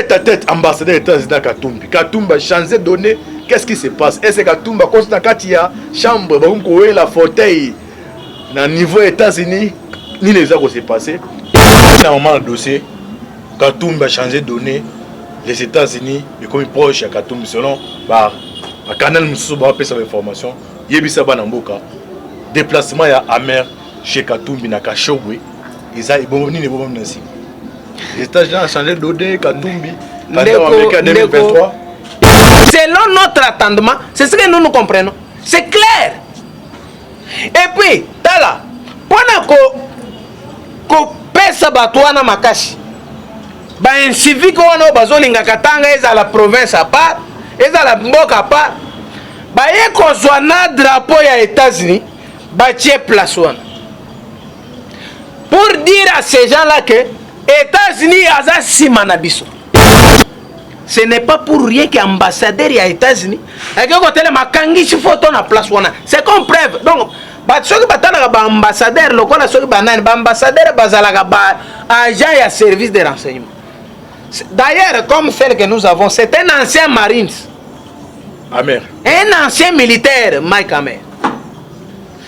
tête à tête ambassadeur États-Unis Katumbi. Katumbi a changé de données. Qu'est-ce qui se passe? Est-ce que Katumbi quand il y a chambre, la fauteuil, dans le niveau États-Unis, ni les autres s'est passé. Normalement, le dossier, Katumbi a changé de données. Les États-Unis, et comme proche à Katumbi, selon le canal Moussouba, a fait sa information. Yebisa Banamboka, déplacement à Amer chez Katumbi na Kachobwe. Ils ont bon les États-Unis ont changé de données, Katumbi, américain 2023. Selon notre attendement, c'est ce que nous comprenons. C'est clair. Et puis, tala, pendant que pesa batouana makashi, ba un civique wana bazolinga katanga eza la province à part, eza la mboka à part, ba ye kozwa na drapeau ya États-Unis, ba tie place wana. Pour dire à ces gens-là que États-Unis aza sima na biso. Ce n'est pas pour rien qu'ambassadeur des États-Unis a dit photo na place wana. C'est comme preuve. Donc, ceux qui sont ambassadeur, ambassadeur agent et service de renseignement. D'ailleurs, comme celle que nous avons, c'est un ancien Marines. Amer. Un ancien militaire, Mike Amer.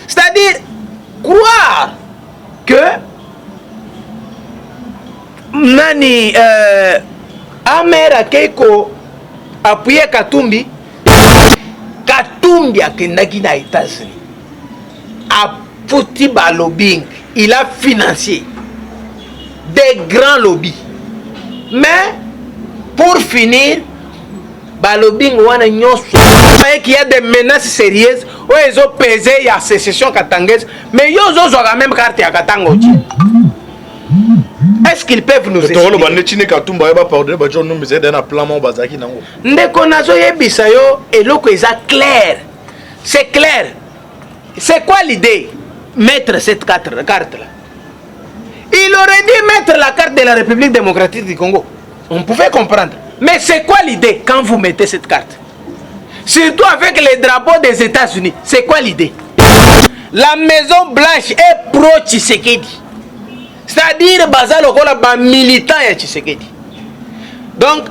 C'est-à-dire, croire que Nani Amer a Keiko appuyé Katumbi. Katumbi a kendaki na États-Unis. A foutu ba lobbying. Il a financé des grands lobbies. Mais pour finir, ba lobbying wana nyoso qu'il y a des menaces sérieuses où ils ont pesé la sécession katangaise. Mais ils ont même carte à Katango. Est-ce qu'ils peuvent nous expliquer? Clair. C'est clair. C'est quoi l'idée? Mettre cette carte-là. Il aurait dû mettre la carte de la République démocratique du Congo. On pouvait comprendre. Mais c'est quoi l'idée quand vous mettez cette carte? Surtout avec les drapeaux des États-Unis. C'est quoi l'idée? La Maison Blanche est pro-Tshisekedi. C'est-à-dire bazalo kola ba militant ya Tshisekedi. Donc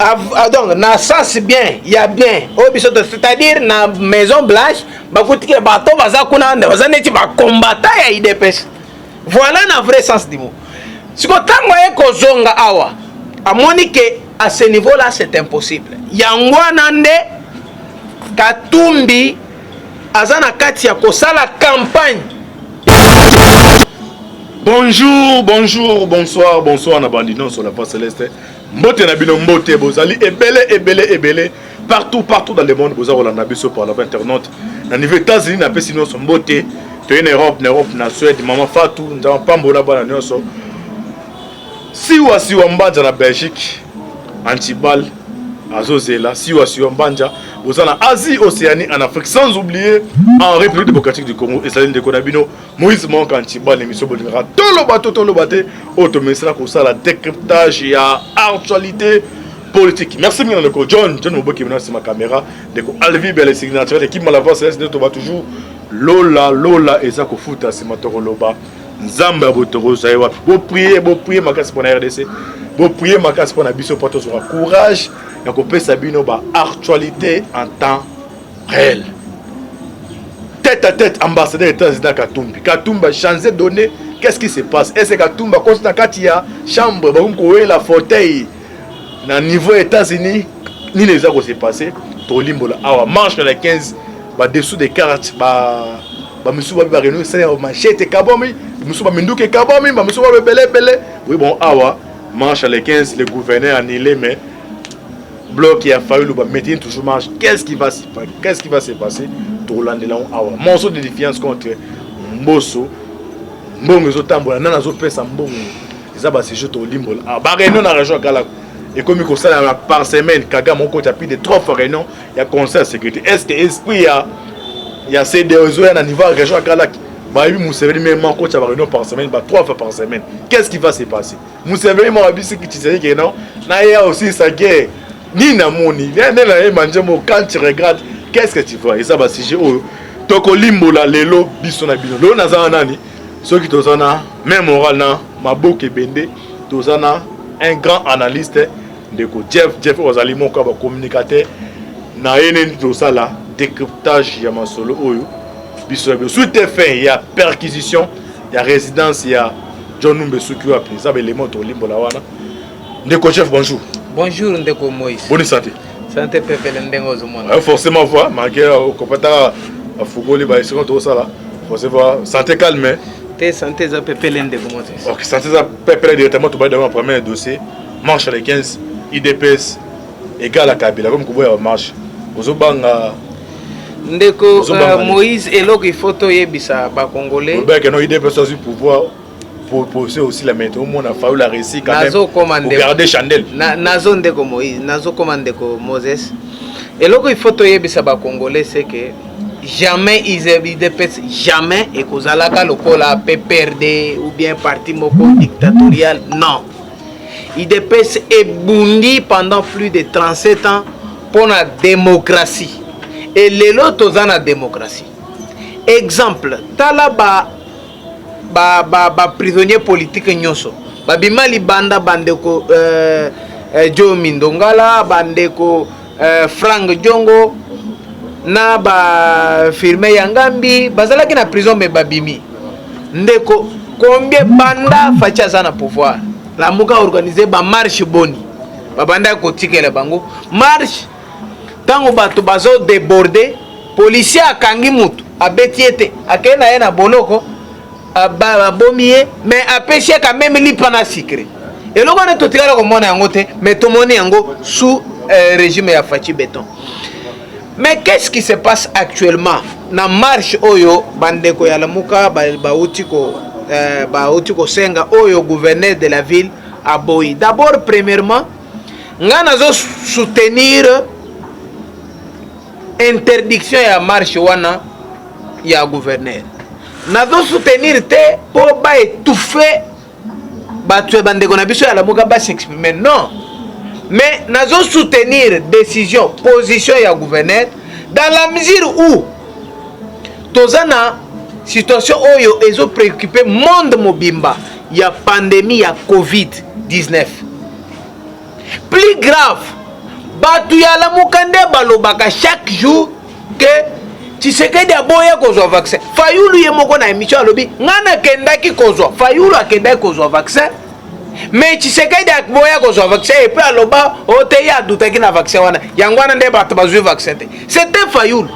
na sens bien, il y a bien. C'est-à-dire na Maison Blanche, ba kutike bato baza kuna baza neti ba combattant ya IDPS. Voilà na vrai sens du mot. Si ko tango e ko zonga awa, amoni que à ce niveau-là c'est impossible. Yangwa nande Katumbi azana kati ya kosala campagne. Bonjour, bonjour, bonsoir, bonsoir, Nabandino sur la face céleste. Mbote Nabino Mbote, Bozali, ebele, partout dans le monde, Bozar Nabiso par la internaute. Dans les États-Unis, n'a pas sinon son Mbote, tu es en Europe, na Suède, Maman Fatou, nous avons pas Mbola Banano. Si ou Mbanja na Belgique, Antibal, Azozela, si ou Mbanja, vous en Asie, Océanie, en Afrique, sans oublier en République démocratique du Congo, et Saline de Konabino, Moïse Monk, Antibal, l'émission Bolivara, tout le bateau, automécila pour ça, la décryptage et actualité politique. Merci bien, John Mobo qui est sur ma caméra, Alvi, belle signature, l'équipe Malava, c'est toujours Lola, et Zako Fouta, c'est ma Toroloba, Nzamba, Botoro, Zaïwa, vous priez, ma casse pour la RDC, vous priez, ma casse pour la Bisso, pour courage. Donc on peut s'abîmer par actualité en temps réel. Tête à tête, ambassadeur des États-Unis Katumbi. Katumbi a changé de données. Qu'est-ce qui se passe? Est-ce que Katumbi quand il y a chambre, la fauteuil, dans le niveau États-Unis, ni les autres s'est passé. Tolimbola, marche dans les 15, dessous des cartes, Moussouba Barino, c'est machette Kabomi, Moussouba Mindouke Kabomi, Moussouba Belé. Oui, bon, marche dans les 15, le gouverneur annulé, mais. Bloc qui a fallu le mettre toujours marche. Qu'est-ce qui va se passer? Monceau de défiance contre Mbosso. Mbongo tambola nana zo pesa mbongo. Ils ont ces jeux au limbo. Ba réunion dans la région Galak. Et comme il ça par semaine, Kaga mon coach a plus de 3 fois réunion, il y a conseil de sécurité. Est-ce que esprit il y a ces deux à niveau région Galak? Bah oui, Mousseveni même mon coach a réunion par semaine, 3 fois par semaine. Qu'est-ce qui va se passer? Mousseveni mon habit c'est que tu sais que non. Na ya aussi sa guerre. Ni namoni, quand tu regardes, qu'est-ce que tu vois? Et ça va si j'ai toko limbo la lelo bisona bino. Lo nazana nani? Ceux qui tozana même moral na maboke bende, tozana un grand analyste ndeko Jeff ozali moko ba communicateur na yene tout ça là décryptage ya masolo oyo biso suite fait il y a perquisition il y a résidence il y a John Numbe Suki a pris ça élément to limbola wana ndeko Jeff bonjour. Bonjour ndeko Moïse. Bonne santé. Santé pepele ndengo zomona. Forcément voir malgré au kopata a fugoli ba second tout ça là forcément santé calme. Te santé za pepele ndeko Moïse. OK, santé za pepele directement to ba dans premier dossier marche les 15 IDPS égal à Kabila comme ko boya marche. Ozobanga ndeko Moïse eloko il faut to yebisa ba congolais. Ba que no IDPS aussi pouvoir pour poser aussi la méthode on a fallu la réussir quand même pour garder chandelle. Nazo ndeko Moïse, nazo commande ko Moses. Eloko il faut to yebisa ba congolais c'est que jamais IDPS jamais et kozalaka lokola PPRD ou bien parti moko dictatorial non. IDPS est bundi pendant plus de 37 ans pour la démocratie. Et les autres ont la démocratie. Exemple, tala ba prisonnier politique nyoso. Ba bimali banda bandeko Joe Mindongala, bandeko Frank Djongo na ba firme Yangambi, bazalaki na prison me babimi. Ndeko combien banda facha sana pouvoir. La muka organisé ba marche boni. Ba banda ko tikela bango. Marche tango bato bazo déborder, policier akangi mutu, abetiete, akena yena boloko, abomie, mais apêché quand même li pana secret. Et loko ne totikala ko mona yango te, mais to moni yango sous régime ya Fachi Béton. Mais qu'est-ce qui se passe actuellement na marche oyo bandeko ya lamuka ba utiko senga oyo gouverneur de la ville à Boyi. D'abord premièrement, nga nazo soutenir interdiction ya marche wana ya gouverneur. Nazo soutenir te pour ba étouffer batwe bandeko na biso ya lamuka ba s'exprimer non. Mais nazo soutenir décision, position ya gouverneur dans la mesure où tozana situation oyo ezo préoccupé monde mobimba ya pandémie ya COVID-19. Plus grave, batu ya lamuka nde balobaka chaque jour que Tshisekedi aboya kozwa vaccin. Fayulu ye moko na émission alobi ngana kendaki kozwa. Fayulu akendaki kozwa vaccin. Mais Tshisekedi aboya kozwa vaccin et puis aloba ote ya dutaki na vaccin wana. Yangwana nde batu bazwi vaccin te. C'était Fayulu.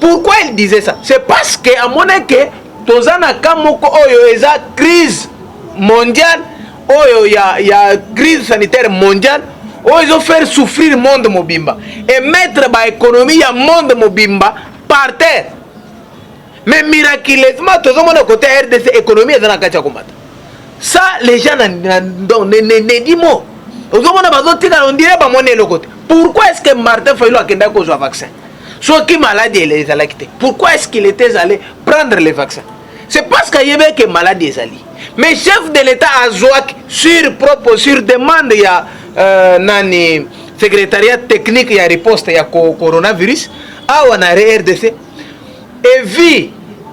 Pourquoi il disait ça? C'est parce que à mon que tozana kamoko oyo eza crise mondiale oyo ya crise sanitaire mondiale oyo ils ont fait souffrir le monde mobimba et mettre ba économie ya monde mobimba par terre. Mais miraculeusement tozomona côté RDC économie ezana kacha komata. Ça les gens ne dit mot. Tozomona bazotika on dirait ba mona le côté. Pourquoi est-ce que Martin Fayulu akenda ko joa vaccin? Ceux qui malades les a quittés. Pourquoi est-ce qu'il était allé prendre les vaccins? C'est parce qu'il y avait que malade les alliés. Mais chef de l'État à Zouak sur demande il y a nani secrétariat technique il y a riposte il y a coronavirus a on a RDC et vu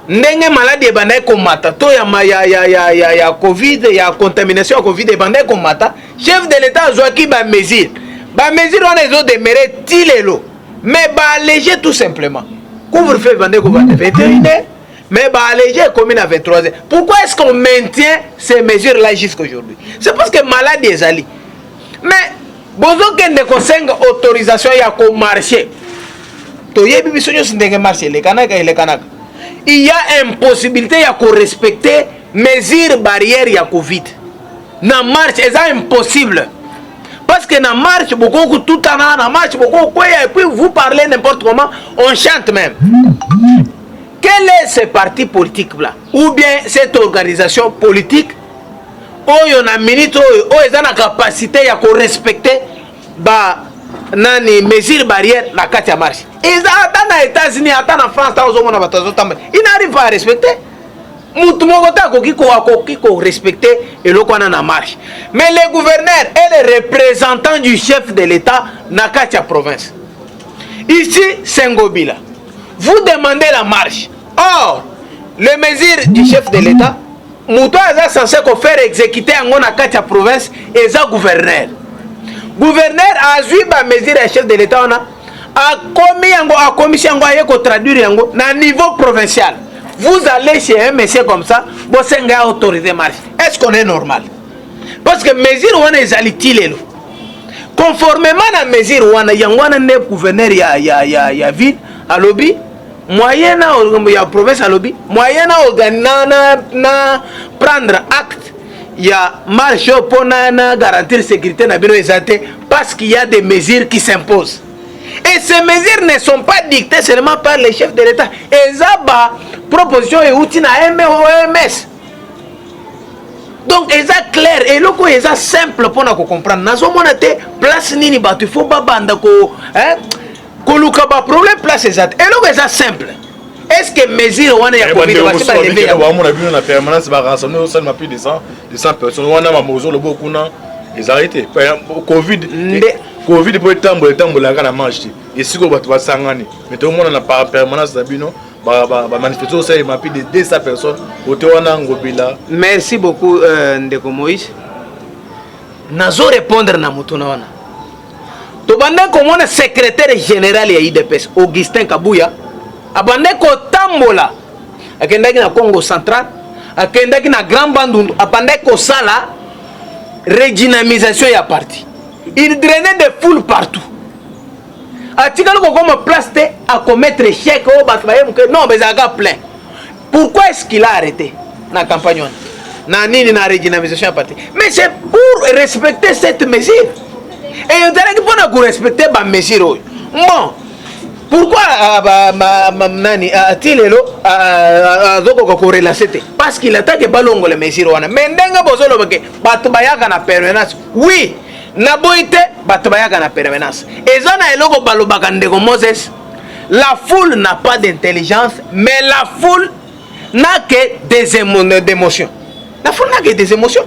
ndenge malade banda komata to ya Covid ya contamination Covid banda komata chef de l'État à Zouak ba mesure on les autres demeuré tilelo. Mais alléger tout simplement. Couvre-feu vendez 21h, mais alléger commune à 23h. Pourquoi est-ce qu'on maintient ces mesures-là jusqu'à aujourd'hui? C'est parce que malade est allé. Mais, besoin qu'il y ait autorisation à marcher. Il y a impossibilité à respecter mesures barrières à Covid. Na marche, c'est impossible. Parce que dans marche, beaucoup tout en a marche, beaucoup et puis vous parlez n'importe comment, on chante même. Quel est ce parti politique là? Ou bien cette organisation politique où il y a une minute où ils ont la capacité à respecter les mesures barrières la carte à marche. Ils attendent aux États-Unis, attendent en France, ils n'arrivent pas à respecter. Respecter et le qu'on en marche. Mais les gouverneurs et les représentants du chef de l'État n'a qu'à province. Ici, Sengobila. Vous demandez la marche. Or, les mesures du chef de l'État, Mouto est censé faire exécuter en Nakacha province et ça gouverneur. gouverneur azwi ba mesure ya chef de l'état wana akomi yango akomisi yango aye ko traduire yango na niveau provincial. Vous allez chez un monsieur comme ça, bosenga autorité marche. Est-ce qu'on est normal? Parce que mesure wana ezali tilelo. Conformément à mesure wana yangwana ne gouverneur ya ville à lobby moyen ya province à lobby moyen na prendre acte ya marche pour na garantir sécurité na bino ezate parce qu'il y a des mesures qui s'imposent. Et ces mesures ne sont pas dictées seulement par les chefs de l'État. Ezaba proposition et outils na OMS. Donc c'est clair et loko est simple pour nous comprendre. Nazo monate place nini batu faut ba banda ko ko luka ba problème place exact. Et loko est simple. Est-ce que mesure wana ya Covid va se lever ya on a vu na permanence ba rassembler au seulement plus de 100 personnes wana ma mozo le beaucoup na les arrêtés. Covid pour tambola na marche. Et si ko batu ba sangani. Mais tout le monde na permanence na bino. Manifestation c'est plus de 200 personnes. Merci beaucoup Ndeko Moïse. Nazo répondre na mutuna wana. To bande ko mona secrétaire général ya IDPS Augustin Kabuya abande ko tambola akendaki na Congo Central akendaki na Grand Bandundu abande ko sala redynamisation ya parti. Il drainait des foules partout. Atikalo comme place à commettre chèque au batbayem que non mais ça a plein. Pourquoi est-ce qu'il a arrêté la campagne na nini na redynamisation parti? Mais c'est pour respecter cette mesure. Et on dirait que pour respecter ba mesure. Bon. Pourquoi nani atilelo azoko ko relater? Parce qu'il attaque balongo les mesures wana. Mais ndenga bozolo bake batbayaka na permanence. Oui. Na boite batobayaka na permanence ezana eloko balobaka ndeko Moses. La foule n'a pas d'intelligence mais la foule n'a que des émotions. La foule n'a que des émotions.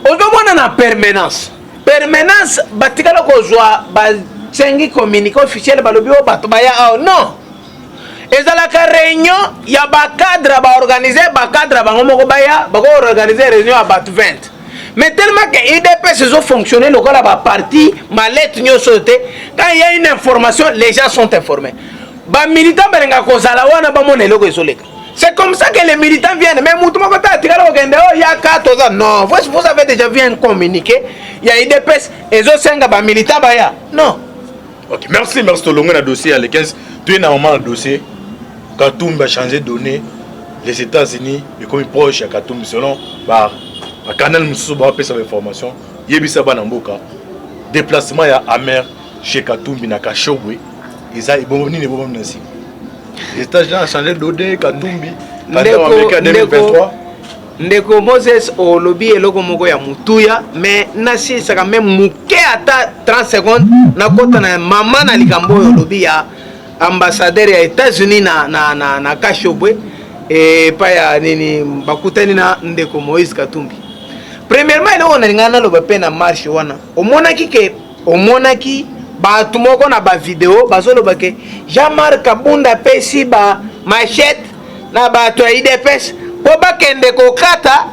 Odomona na permanence batikala ko zwa ba sengi communiqué officiel balobi o batobaya non ezalaka réunion ya ba cadre ba organiser ba cadre ba ngomoko baya ba ko organiser réunion à bat 20. Mais tellement que IDPS ont fonctionné, le gars parti, ma lettre n'y a sauté. Quand il y a une information, les gens sont informés. C'est comme ça que les militants viennent. Mais il y a 14 ans. Non, vous avez déjà vu un communiqué. Il y a IDPS et les autres militants. Non. Ok, merci tout le monde a dossier à les 15. Tu es normalement le dossier. Katoum va changer de données. Les États-Unis, les commis proches à Katoum selon le canal Moussou va faire information. Yebisa Banamboka. Déplacement ya amer chez Katumbi na Kashobwe. Ils ont bon venir bon nasi. Les États-Unis ont changé de données Katumbi. Ndeko Moses au lobby eloko moko ya mutuya mais nasi saka même muke ata 30 secondes na kota na mama na likambo au lobby ya ambassadeur ya États-Unis na Kashobwe et pa ya nini bakutani na Ndeko Moïse Katumbi. Premièrement, il y a une marche. Omonaki batu moko na ba vidéo bazolo bake Jean-Marc Kabunda pesi ba machette na batu ya IDPS po bakende kokata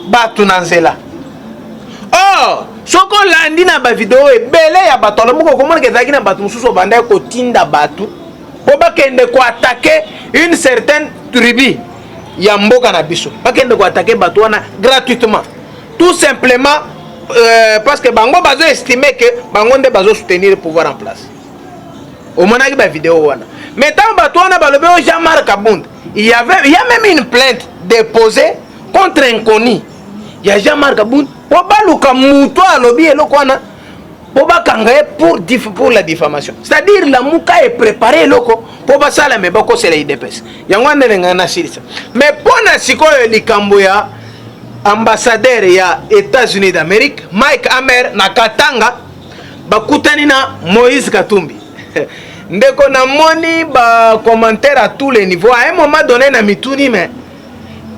batu na nzela. Oh, soko landi na ba vidéo ebele ya batu moko komona kezaki na batu mususu banda ko tinda batu po bakende ko attaquer une certaine tribu ya mboka na biso. Bakende ko attaquer batu wana gratuitement. Tout simplement parce que bango bazo estimer que bango nde bazo soutenir le pouvoir en place. Au moment où la vidéo wana. Mais tant bato wana balobe o Jean-Marc Kabunda, il y a même une plainte déposée contre un connu. Il y a Jean-Marc Kabunda po baluka muto alobi eloko wana po bakangaye pour la diffamation. C'est-à-dire la muka est préparée loko po basala me bako c'est la IDPS. Yango ndenga na sirisa. Mais pona sikoyo likambo ya ambassadeur ya États-Unis d'Amérique Mike Hammer na Katanga bakutani na Moïse Katumbi. Ndeko na moni ba commentaire à tous les niveaux à un moment donné na mituni mais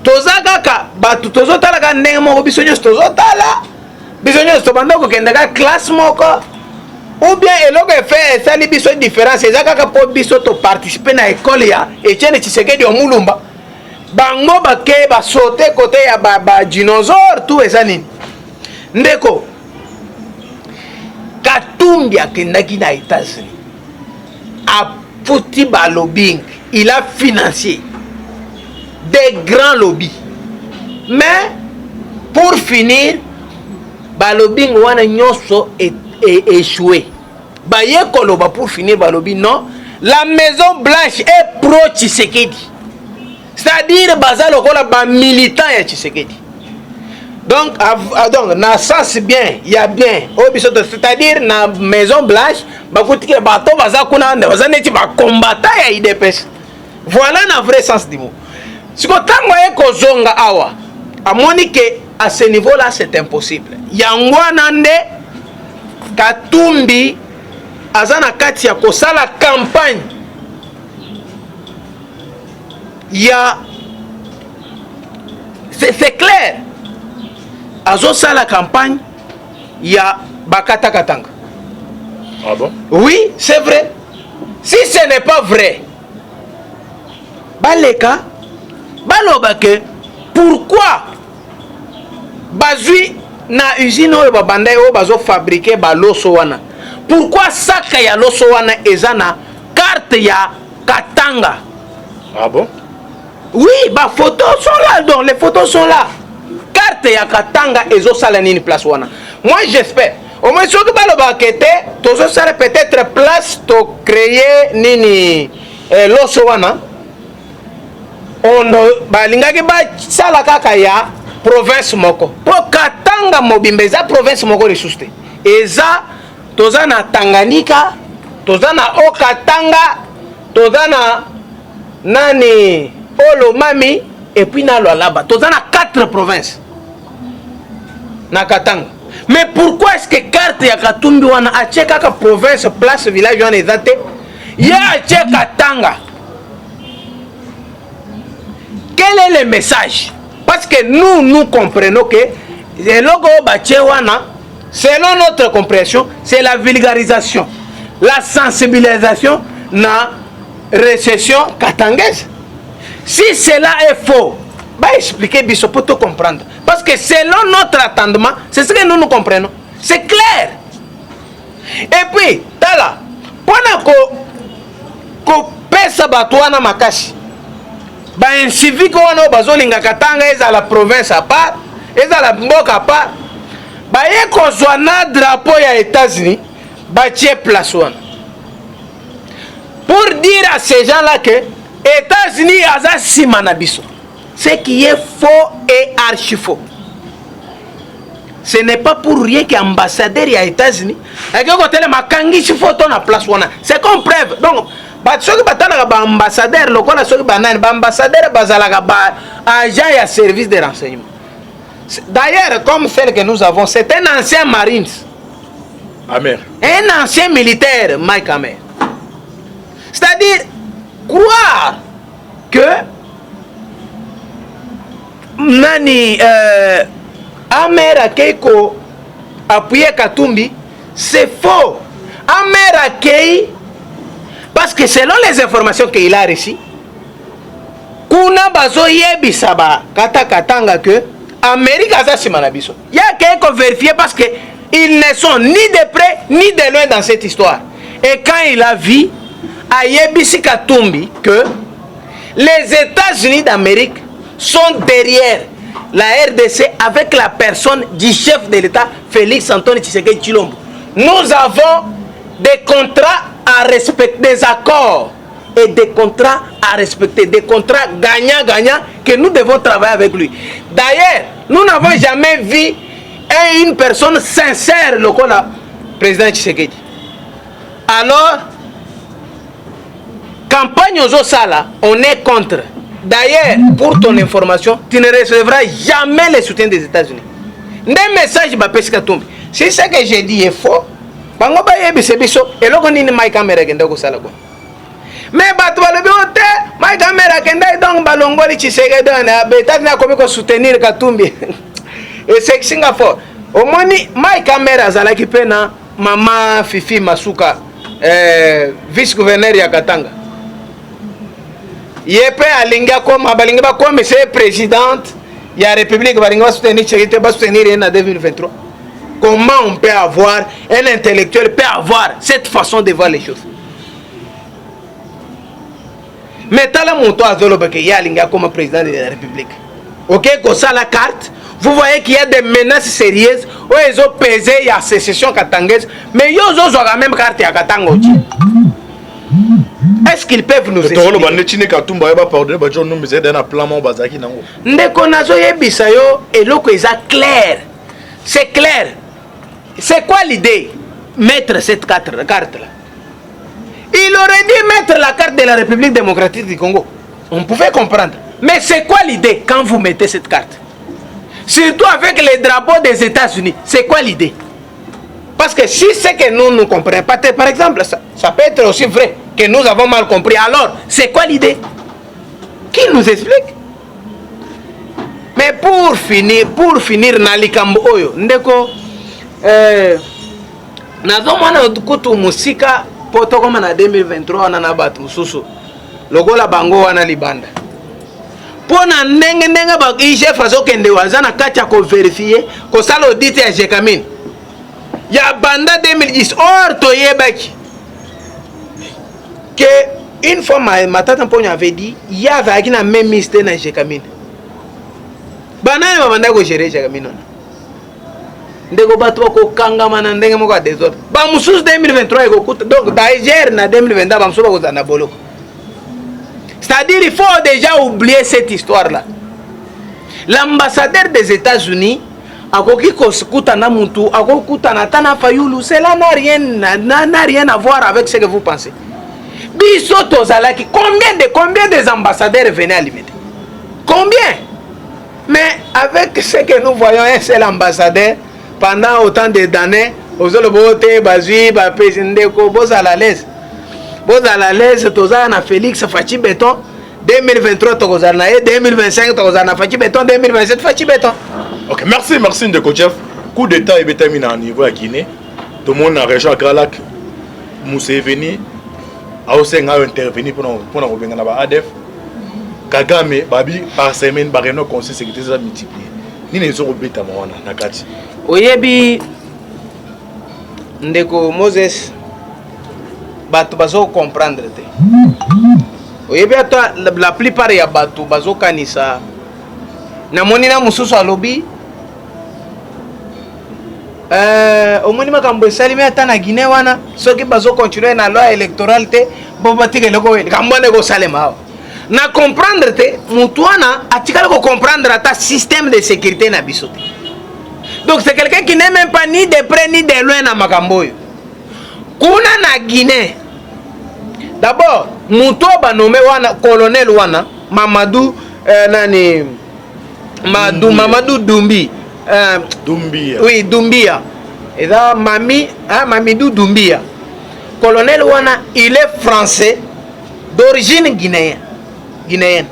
tozaka ka batu tozotala ka ndenge moko bisonyo tozotala bisonyo to bandako kendaka classe moko ou bien eloko fait ça li biso différence ezaka ka po biso to participer na école ya Etienne Tshisekedi wa Mulumba. Bango bake ba sauter côté ya ba dinosaure tout eza nini ndeko Katumbi akendaki na États-Unis a foutu ba lobbying, il a financé des grands lobbies, mais pour finir ba lobbying wana nyonso échoué. Ba yekoloba pour finir ba lobby non, la Maison Blanche est pro Tshisekedi, c'est-à-dire baza lokola ba militant ya Tshisekedi. Donc na sens bien, il y a bien, c'est-à-dire na Maison Blanche bakuti ke bato baza kuna baza neti ba combattant ya IDPS. Voilà na vrai sens du mot. Si tango eko zonga awa amoni que à ce niveau là c'est impossible. Yangwana nde Katumbi azana kati ya kosala campagne ya c'est clair. Azo sala campagne ya Bakata Katanga. Ah bon? Oui, c'est vrai. Si ce n'est pas vrai, baleka baloba que pourquoi bazui na usine oyo babanda oyo bazo fabriquer ba loso wana, pourquoi saka ya loso wana ezana carte ya Katanga? Ah bon? Oui, ba photos sont là, donc les photos sont là. Carte ya Katanga ezo sala nini place wana. Moi j'espère au moins ce que baloba kete tozo sala peut-être place to créer nini loso wana. On balingaki ba sala kaka ya province moko. Pour Katanga mobimbe eza province moko lisusu te. Eza toza na Tanganyika, toza na Okatanga, toza na nani Olomami et puis na Lualaba. Toza na 4 provinces. Na Katanga. Mais pourquoi est-ce que carte ya Katumbi wana ache kaka province place village wana ezate ya ache Katanga? Quel est le message? Parce que nous comprenons que le logo bache wana, selon notre compréhension, c'est la vulgarisation, la sensibilisation na récession katangaise. Si cela est faux, bah expliquez biso pour tout comprendre. Parce que selon notre attendement, c'est ce que nous comprenons. C'est clair. Et puis, tala, pendant ko pesa batwana makashi, ba un civique wana bazolinga Katanga eza la province à part, eza la mboka à part, ba ye kozwa na drapeau ya États-Unis, ba tie place wana. Pour dire à ces gens-là que États-Unis aza sima na biso. Ce qui est faux et archi faux. Ce n'est pas pour rien qu'ambassadeur des États-Unis a dit photo na place wana. C'est comme preuve. Donc, ceux qui battent ambassadeur, ambassadeur bazalaka agent et service de renseignement. D'ailleurs, comme celle que nous avons, c'est un ancien Marines. Amer. Un ancien militaire, Mike Amer. C'est-à-dire, croire que nani Amer Akeiko appuyé Katumbi, c'est faux. Amer Akei, parce que selon les informations qu'il a reçues, kuna bazo yebisaba kata Katanga que Amérique a simanabiso. Il y a quelqu'un vérifier parce que ils ne sont ni de près ni de loin dans cette histoire. Et quand il a vu à Yebisi Katumbi que les États-Unis d'Amérique sont derrière la RDC avec la personne du chef de l'État, Félix Antoine Tshisekedi Tshilombo. Nous avons des contrats à respecter, des accords et des contrats à respecter, des contrats gagnant-gagnant que nous devons travailler avec lui. D'ailleurs, nous n'avons jamais vu une personne sincère, le président Tshisekedi. Alors, campagne aux Osala, on est contre. D'ailleurs, pour ton information, tu ne recevras jamais le soutien des États-Unis. Des messages, si ce que j'ai dit est faux, mais ma caméra kenda donc balongoli Tshisekedi na beta na komiko soutenir Katumbi. Et c'est Singapour. Au moins ma caméra zalaki pena mama Fifi Masuka vice-gouverneur ya Katanga. Yepe alinga comme balinga comme monsieur présidente ya République balinga soutenir Tshisekedi ba soutenir en 2023. comment on peut avoir, un intellectuel peut avoir cette façon de voir les choses. Mais t'as la monto à Zolobeke, Yalinga comme président de la République. Ok, comme ça la carte, vous voyez qu'il y a des menaces sérieuses où ils ont pesé, il y a sécession katangaise, mais ils ont la même carte à Katango. Est-ce qu'ils peuvent nous expliquer? Ndeko nazo yebisa yo eloko eza clair. C'est clair. C'est quoi l'idée? Mettre cette carte là. Il aurait dû mettre la carte de la République démocratique du Congo. On pouvait comprendre. Mais c'est quoi l'idée quand vous mettez cette carte? Surtout avec les drapeaux des États-Unis. C'est quoi l'idée? Parce que si c'est que nous ne comprenons pas, par exemple, ça peut être aussi vrai que nous avons mal compris. Alors, c'est quoi l'idée? Qui nous explique? Mais pour finir, Nalikambo Oyo, Ndeko, nazomana kutu musika poto kama na 2023 wana na batu mususu lokola bango wana libanda pona ndenge ba chef azokende wazana kati ya ko vérifier ko sala audit ya Jekamine ya banda 2010 or to yebaki que une fois ma tante Mponyo avait dit il y avait qui na même ministère na Jekamine banani babanda ko gérer Jekamine ndeko bato ko kangama na ndenge moko des autres ba mususu 2023 ekokuta donc d'ailleurs na 2022 ba mususu ko zana boloko. C'est-à-dire il faut déjà oublier cette histoire là. L'ambassadeur des États-Unis akoki kokuta na mutu akokuta na Tana Fayulu, cela n'a rien à voir avec ce que vous pensez. Biso tozalaki combien des ambassadeurs venaient à limiter? Combien? Mais avec ce que nous voyons, un seul ambassadeur pendant autant d'années, aux autres bazui ba président ko boza la l'aise. Boza la l'aise toza na Félix Fachi Béton 2023 toza na 2025 toza na Fachi Béton 2027 Fachi Béton. OK, merci Ndeko Chef. Coup d'état et bétamina au niveau à Guinée. Tout le monde a région Gralac Museveni a aussi intervenu pour na revenir na ADF. Kagame babi par semaine ba réunion conseil sécurité ça multiplié. Ni les autres bêta mwana na kati. Oyebi Ndeko Moses bato bazo comprendre te. Oyebi ata la plupart ya bato bazo kanisa na moni na mususu alobi omoni makambo esalimi ata na Guinée wana soki bazo continuer na loi électorale te bo batike loko kambone ko salema na comprendre te mutu wana atikala ko comprendre ata système de sécurité na biso te. Donc c'est quelqu'un qui n'est même pas ni de près ni de loin na makambo yo. Kuna na Guinée. D'abord, muto ba nommé wana colonel wana Mamadou Mamadou Doumbia. Oui, Doumbia. Et là Mamidou Doumbia. Colonel wana, il est français d'origine guinéenne.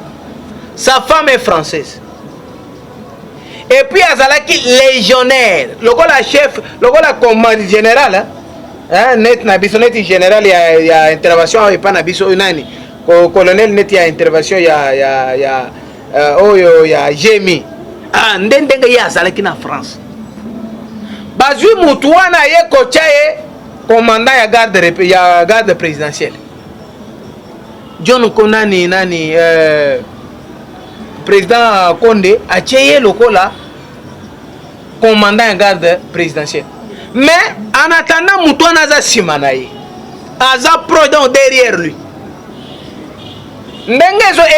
Sa femme est française. Et puis azalaki légionnaire, lokola chef, lokola commandant général, net na biso net général ya intervention et pas na biso nani. Colonel net ya intervention ya oyo ya Jemi. Ndenge ya azalaki na France. Bazui mutu wana ye kocha ye commandant ya garde présidentielle. John Konani nani président Condé a tué lokola commandant en garde présidentielle. Mais en attendant Moutouana Aza Simanaye, Aza Prodon derrière lui. Et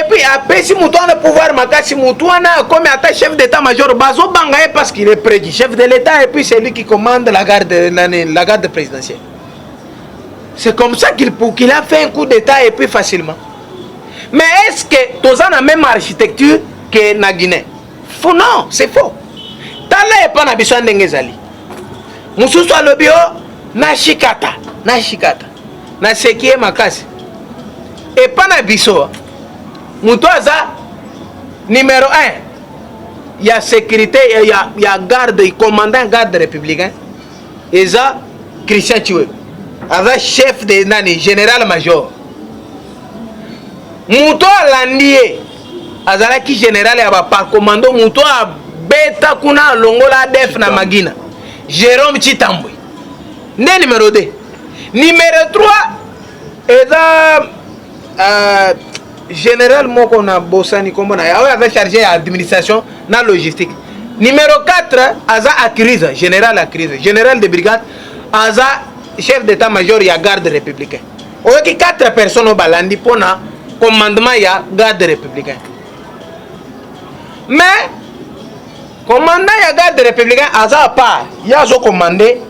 puis après si Moutouana pouvoir makasi Moutouana comme attaché chef d'état-major Bazo Bangaye parce qu'il est près du chef de l'état et puis c'est lui qui commande la garde présidentielle. C'est comme ça qu'il a fait un coup d'état et puis facilement. Mais est-ce que tous ont la même architecture que na Guinée? Non, c'est faux. Tala et pas na biso ndenge zali. Mususu alobio na shikata. Na sekie makasi. Et pas na biso. Muto aza numéro 1. Il y a sécurité, il y a garde, commandant garde républicain. Eza Christian Chiwe. Avec chef de nani général major. Muto alandier azalaki général ya par commando muto a beta kuna longola def na magina Jérôme Chitambwe. Né numéro 2. Numéro 3, eza général moko na Bossani Komona. Il avait chargé l'administration, la logistique. Numéro 4, aza Akriza, général Akriza, général de brigade, aza chef d'état-major ya garde républicain. Oyoki 4 personnes au balandi pour na commandement ya garde républicain. Mais commandant ya garde républicain aza pas, ya zo commandé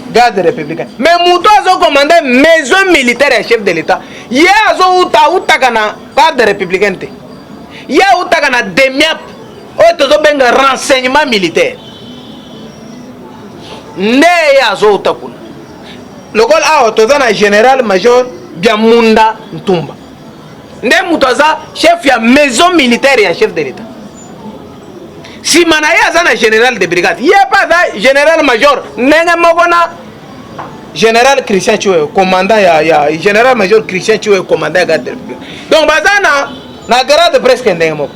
garde républicain. Mais Mouto azo commandé maison militaire et chef de l'état. Ya azo uta kana garde républicain te. Ya uta kana demiap. O tozo benga renseignement militaire. Ne ya azo uta kuna. Lokol a tozo na général major Biamunda Ntumba. Ne Mouto aza chef ya maison militaire et chef de l'état. Si Manaya aza na général de brigade, il n'y a pas de général major. Nenga mokona général Christian Choué, commandant ya général major Christian Choué, commandant ya garde républicaine. Donc bazana na grade presque nenga moko.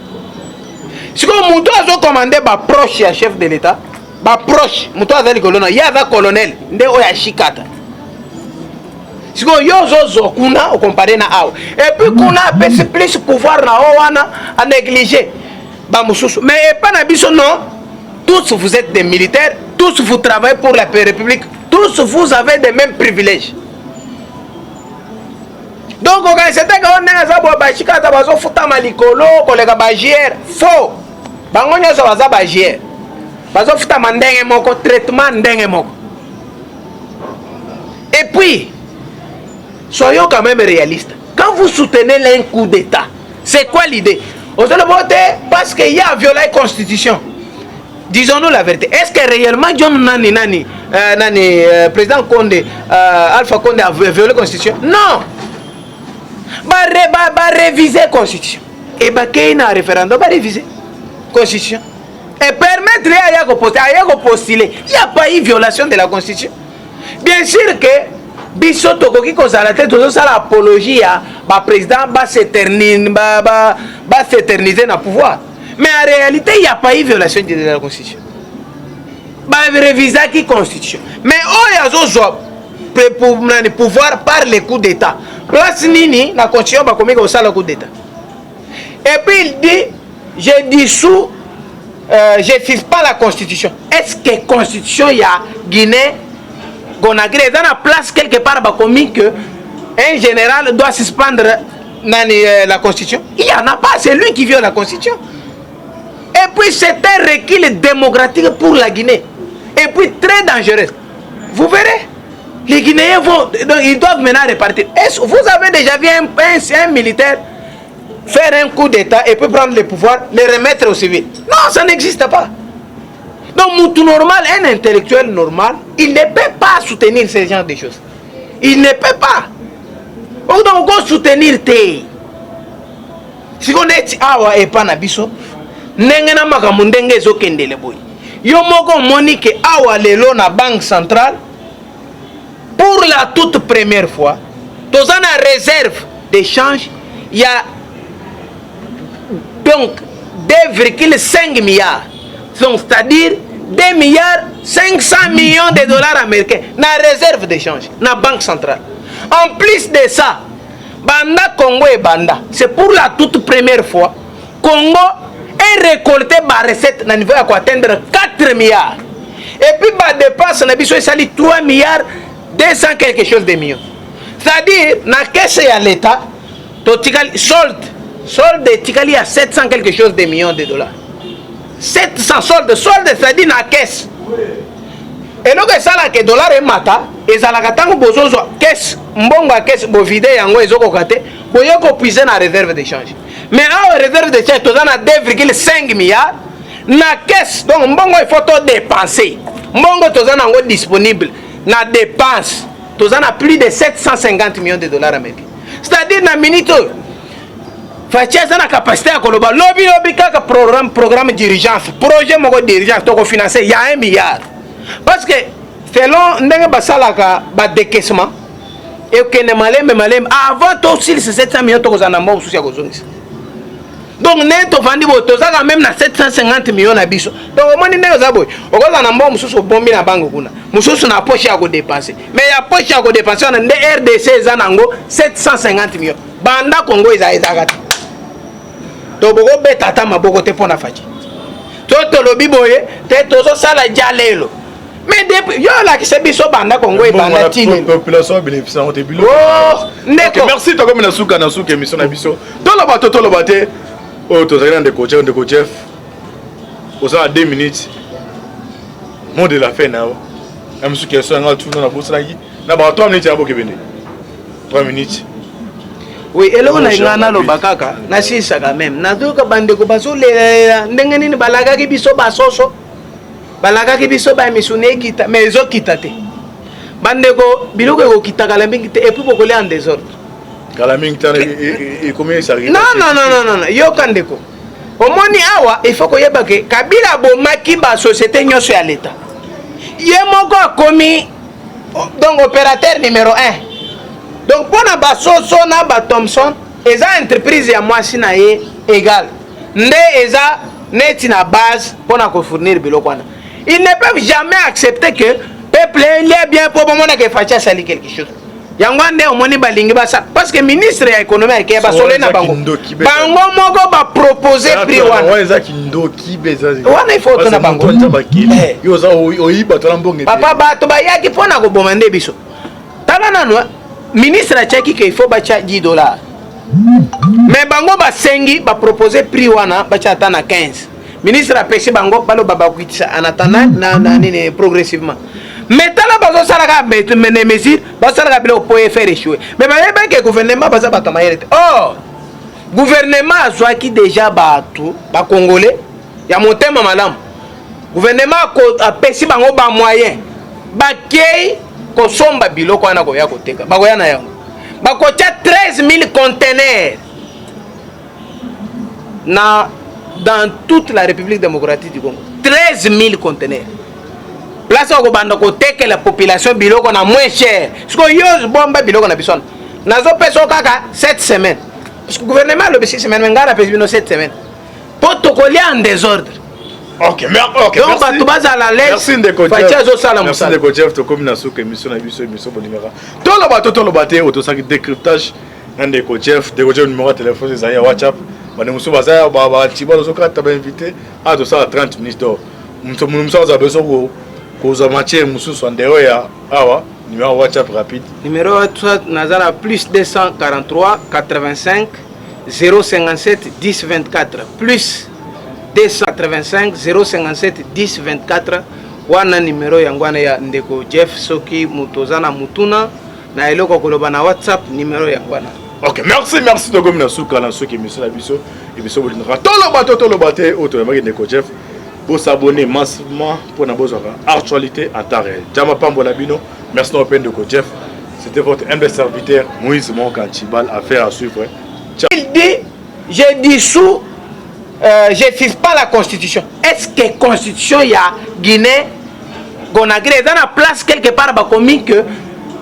Si ko muto azo commandé ba proche ya chef de l'état, ba proche, muto aza likolona, ya aza colonel, nde oya shikata. Si ko yo zo kuna o comparé na awa. Et puis kuna pèse plus pouvoir na owana a négliger. Mais pas n'abisso non. Tous vous êtes des militaires, tous vous travaillez pour la République, tous vous avez des mêmes privilèges. Donc quand c'était quand on a zabo bashika zabazo futa malikolo kolega bagier faux. Bangonya zabaza bagier. Bazo futa mandenge moko traitement ndenge moko. Et puis soyons quand même réalistes. Quand vous soutenez un coup d'état, c'est quoi l'idée? Vous allez voter parce qu'il y a violé la constitution. Disons-nous la vérité. Est-ce que réellement John Nani, président Condé, Alpha Condé a violé la constitution? Non. Va réviser la constitution. Et qu'il y a un référendum, va réviser la constitution. Et permettre à postuler. Il n'y a pas eu violation de la constitution. Bien sûr que biso tokoki kozala te tozosala apologie ya ba président ba s'éterniser na pouvoir, mais en réalité il n'y a pas eu violation de la constitution. Ba réviser qui constitution, mais oyo azozo pour pouvoir par les coups d'état place nini na constitution ba komi ko sala coup d'état. Et puis il dit je dissous je fixe pas la constitution. Est-ce que constitution ya Guinée Conakry est dans la place quelque part commis que un général doit suspendre la constitution? Il n'y en a pas, c'est lui qui viole la constitution. Et puis c'est un recul démocratique pour la Guinée. Et puis très dangereux. Vous verrez, les Guinéens ils doivent maintenant repartir. Vous avez déjà vu un militaire faire un coup d'état et puis prendre le pouvoir, le remettre aux civils? Non, ça n'existe pas. Donc, Moutou normal, un intellectuel normal, il ne peut pas soutenir ce genre de choses. Il ne peut pas. Donc, on peut soutenir Té. Si on est awa et pas nabiso, n'engena makamundenge zo kendele boy. Yo moko monique awa lelo na banque centrale pour la toute première fois. Dans une réserve d'échange, il y a donc 2,5 milliards. Donc, c'est-à-dire 2 milliards 500 millions de dollars américains dans la réserve d'échange, dans la banque centrale. En plus de ça, Banda Congo et Banda, c'est pour la toute première fois, Congo est récolté par recette à niveau à atteindre 4 milliards. Et puis, par dépense, on a besoin de 3 milliards 200 quelque chose de millions. C'est-à-dire, dans la caisse et à l'État, solde est à 700 quelque chose de millions de dollars. 700 solde, c'est-à-dire dans la caisse. Et donc, ça là que dollar est mata, et ça là que tant que besoin caisse, mbonga caisse, bo vide yango ezoko kate, bo yoko puiser na réserve d'échange. Mais en réserve d'échange, tu as 2,5 milliards, na caisse, donc mbongo il faut tout dépenser. Mbongo tu as disponible, na dépense, tu as plus de 750 millions de dollars américains. C'est-à-dire na minute. Fatia na capacité à koloba lobby kaka programme d'urgence projet moko d'urgence to financer il y a 1 milliard parce que selon ndenge basalaka ba décaissement et que ne malem avant to aussi 700 millions to kozana mbo susi ya kozongisa Donc neto vandi boto ça quand même na 750 millions na biso. Donc au moins ndeko za boy. Okoza na mbo mususu bombi na bango kuna. Mususu na poche ya ko dépenser. Mais ya poche ya ko dépenser na RDC za nango 750 millions. Banda Congo ezakati. To boko beta ta maboko te pona fachi. To lobi boye te tozo sala jalelo. Mais depuis yo la ki se biso banda Congo e banda tine. Population bénéficiant te bilo. Oh, ndeko. Merci to comme na suka émission na biso. To lo baté. Oh, tu as de coach, on a 2 minutes. Mot de la fin, là. Je suis sûr que tout le monde a posé là. 3 minutes, 3 minutes. Oui, et là, on a un bakaka. Na si ça quand même. Na do ka bande ko baso le ndenge ni balaga ki biso basoso. Balaga ki biso ba misune kita, mais zo kitate. Bande ko biloko ko kitaka la mbingi et puis ko le en désordre. Et combien ça arrive? Non. Yo kandeko. Omoni awa, il faut que yebake Kabila bomaki ba société nyoso ya l'état. Yemoko komi donc opérateur numéro 1. Donc pour na ba soso na ba Thomson, eza entreprise ya mwasi na ye égal. Nde eza neti na base pour na ko fournir biloko wana. Ils ne peuvent jamais accepter que peuple est bien pour mona que facha sali quelque chose. Yangwande omoni balingi basa parce que ministre ya économie ya ba solé na bango moko ba proposer prix wana wana kindoki beza wana il faut na bango yo za oyiba to lambonge papa bato ba yaki pona ko bomande biso tala nanu ministre achaki que il faut ba cha $10 mais bango ba sengi ba proposer prix wana ba cha tana 15 ministre a pêché bango balo baba kuitisa en attendant na nini progressivement. Mais tant là bazo salaka mais mesures bazo salaka bilo pour faire échouer. Mais ba que gouvernement baza ba tamayete. Oh gouvernement azwaki déjà bato ba congolais ya motema malamu. Gouvernement ko apesi bango ba moyen. Ba kei ko somba biloko ana ko ya koteka. Ba ko ya na yango. Ba ko tia 13 000 conteneurs dans toute la République démocratique du Congo. 13 000 conteneurs. Place au bando côté que la population biloko na moins cher. Parce que yo bomba biloko na bison. Nazo peso kaka 7 semaines. Parce que le gouvernement le 6 semaines ngara pesi bino 7 semaines. Protocole en désordre. OK, donc merci. Merci de coach. Merci de coach to comme na souka émission na biso émission bonimera. Tout le bateau auto ça décryptage un de coach de numéro de téléphone ça ya WhatsApp. Bane muso bazaya ba tiba zo ka taba invité à to ça 30 minutes d'or. Muso za besoin Koza matière mususu ndeo ya awa numéro WhatsApp rapide. Numéro WhatsApp nazara plus 243 85 057 10 24 plus 285 057 10 24 wana numéro yangwana ya ndeko Jeff soki mutozana mutuna na eloko koloba na WhatsApp numéro yangwana. OK, merci de gomina suka na soki monsieur la biso et biso bolinga. Tolo baté auto ya ndeko Jeff. Pour s'abonner massivement pour la actualité en temps réel. Jama Pambo Labino, merci de Open de Jeff. C'était votre humble serviteur Moïse Monkantibal. Affaire à suivre. Ciao. Il dit, je dissous, je fixe pas la constitution. Est-ce que la constitution y a Guinée, Conakry, dans la place quelque part commis que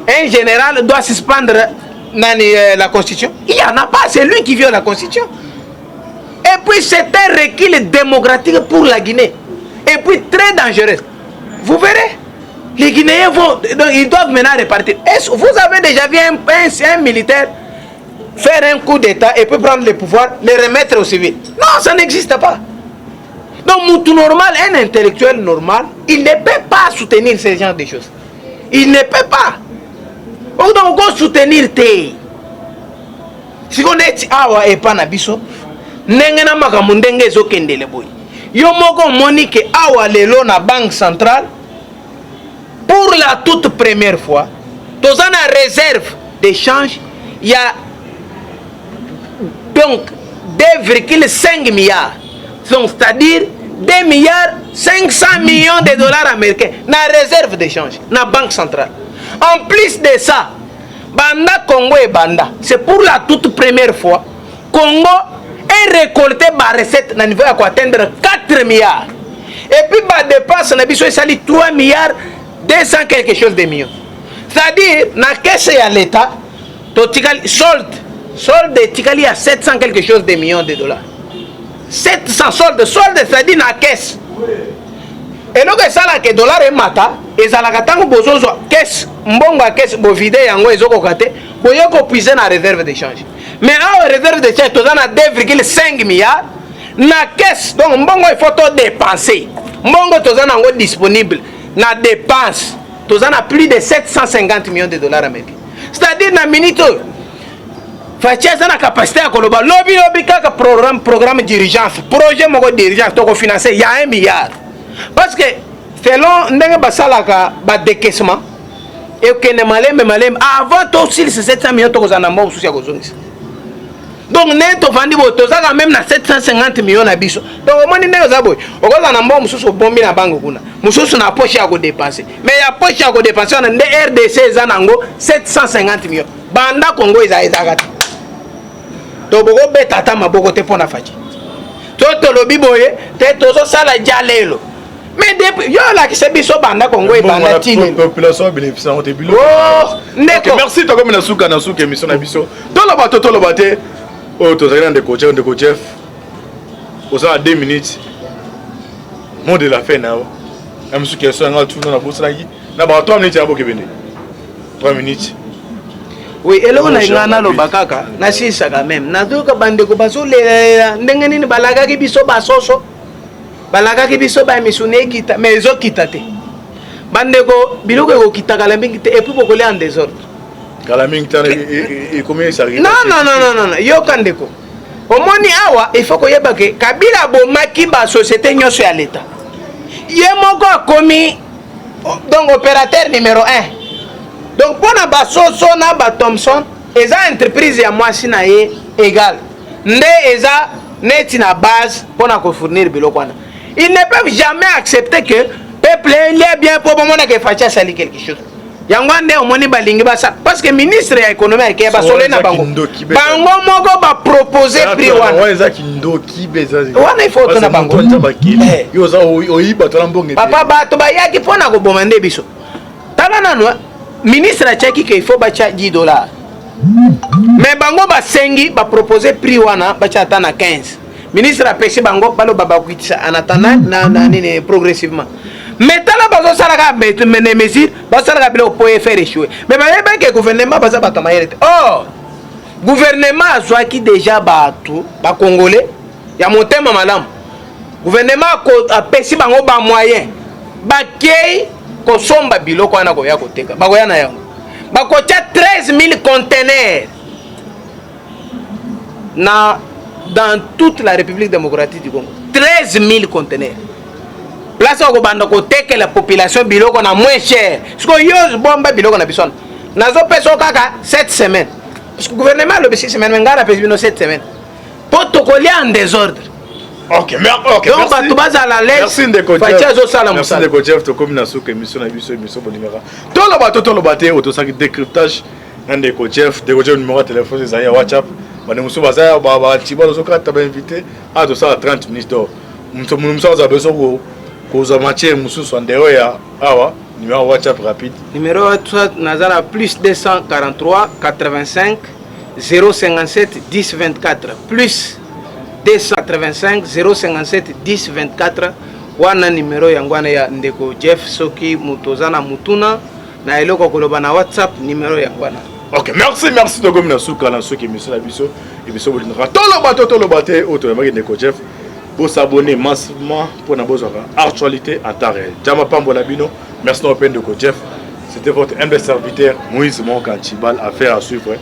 un général doit suspendre la constitution? Il n'y en a pas, c'est lui qui viole la constitution. Et puis c'est un recul démocratique pour la Guinée. Et puis très dangereux. Vous verrez, les Guinéens ils doivent maintenant repartir. Vous avez déjà vu un militaire faire un coup d'État et puis prendre le pouvoir, le remettre aux civils? Non, ça n'existe pas. Donc, tout normal, un intellectuel normal, il ne peut pas soutenir ce genre de choses. Il ne peut pas. Donc, on doit soutenir tes. Si on est awa et pas nabiso, nengena makamu ndenge ezokendele boy. Yo moko moni ke awa lelo na banque centrale pour la toute première fois dans une réserve d'échange il y a donc 2,5 milliards, donc c'est-à-dire 2 milliards 500 millions de dollars américains na réserve d'échange na banque centrale. En plus de ça, banda Congo et banda, c'est pour la toute première fois Congo est récolté par recette na niveau à atteindre 4 milliards. Et puis par dépense na biso sali 3 milliards 200 quelque chose de millions. C'est-à-dire na caisse ya l'état to tikali solde tikali à 700 quelque chose de millions de dollars. 700 solde c'est-à-dire na caisse eloko esalaka dollar emata ezalaka ntango bozozwa caisse mbongo ya caisse bovide yango ezokoka te boye kopuise na réserve d'échange mais awa réserve d'échange toza na 2,5 milliards na caisse donc mbongo il faut to dépenser mbongo toza nango disponible na dépense toza na plus de 750 millions de dollars américains c'est-à-dire na minute oyo faci aza na capacité ya koloba lobi kaka programme d'urgence projet moko d'urgence tokofinancer ya 1 milliard parce que selon ndenge basalaka badécaissement ekende malembe avant tosilisa 700 millions tokozala na mbongo mosusu ya kozongisa donc ne tovandi boye tozaka même na 750 millions na biso donc omoni ndenge oza boye okozala na mbongo mosusu obombi na bango kuna mosusu na poche ya kodepanse mais ya poche ya kodepanse wana nde RDC eza nango 750 millions banda Congo ezalaka te tobokobeta ata maboko te mpo na faci to tolobi boye te tozosala ja lelo mais depuis yo lakisa biso banda Congo ebanda tini population bénéficie en début ndeko merci to comme na suka émission na biso toloba te oh tozali na ndeko chef oza 2 minutes mot de la fin nao même si question nga tout na bosa na ba 3 minutes ya bokebende 3 minutes. Oui, eloko na ngana loba kaka na sisa quand même nazoka bandeko bazolela ndenge nini balagaki biso basoso balagaki biso ba misune kita mais ezokita te bandeko biloko ekokita kala mingi te et puis bokolia en désordre kala mingi te et combien ça arrive non yoka ndeko omoni awa il faut koyeba ke Kabila bomaki ba société nyonso ya l'état ye moko akomi donc opérateur numéro 1 donc pour na basoso na ba Thomson eza entreprise ya mwasi na ye égal nde eza neti na base pour na ko fournir biloko wana ils ne peuvent jamais accepter que peuple est bien pour bomona que facha sali quelque chose yango nde omoni balingi basa parce que ministre ya économie akaya basole na bango moko ba proposer prix wana ouais eza kindoki beza wana il faut tona bango yo za oyiba to lambonge papa bato bayaki pona ko bomande biso tala nanu ministre a tchaki qu'il faut bacha $10 mais bango basengi ba proposer prix wana bacha ata na 15 ministre a pêché bango balo baba kuitisa en attendant na nini progressivement mais tala bazo salaka mene mesure basalaka bilo pour faire échouer mais ba ke gouvernement baza batamayere oh gouvernement azwaki déjà bato ba congolais ya motema malamu gouvernement a pêché bango ba moyen ba kei kosomba biloko wana koya koteka bakoya na yango bakotia 13 000 conteneurs dans toute la République démocratique du Congo 13 000 conteneurs place au banda koteka la population biloko na moins cher parce que yo bomba biloko na bison nazo peso kaka 7 semaines parce que le gouvernement le 6 semaines ngara pesi bino 7 semaines protocole en désordre. Ok, donc merci. Merci de Chef to comme na souka émission na biso émission bonimera. Tolo baté autosaki décryptage de Chef numéro de téléphone c'est WhatsApp. Bane muso bazaya ba tiba zoka ta invité à to ça 30 minutes d'or. Muso za besoin ko za matière muso sondeo ya awa numéro WhatsApp rapide. Numéro WhatsApp nazala plus 243 85 057 10 24 plus 285 057 10 24 wana numéro yangwana ya ndeko Jeff soki mutozana mutuna na eloko koloba na WhatsApp numéro yangwana. Ok, merci de comme na souka na souki monsieur la biso et biso bolinga tolo baté auto ya ndeko Jeff pour s'abonner massivement pour na bozaka actualité en temps réel. Jama pambola bino, merci no open de Jeff. C'était votre humble serviteur Moïse Monkantibal, affaire à suivre.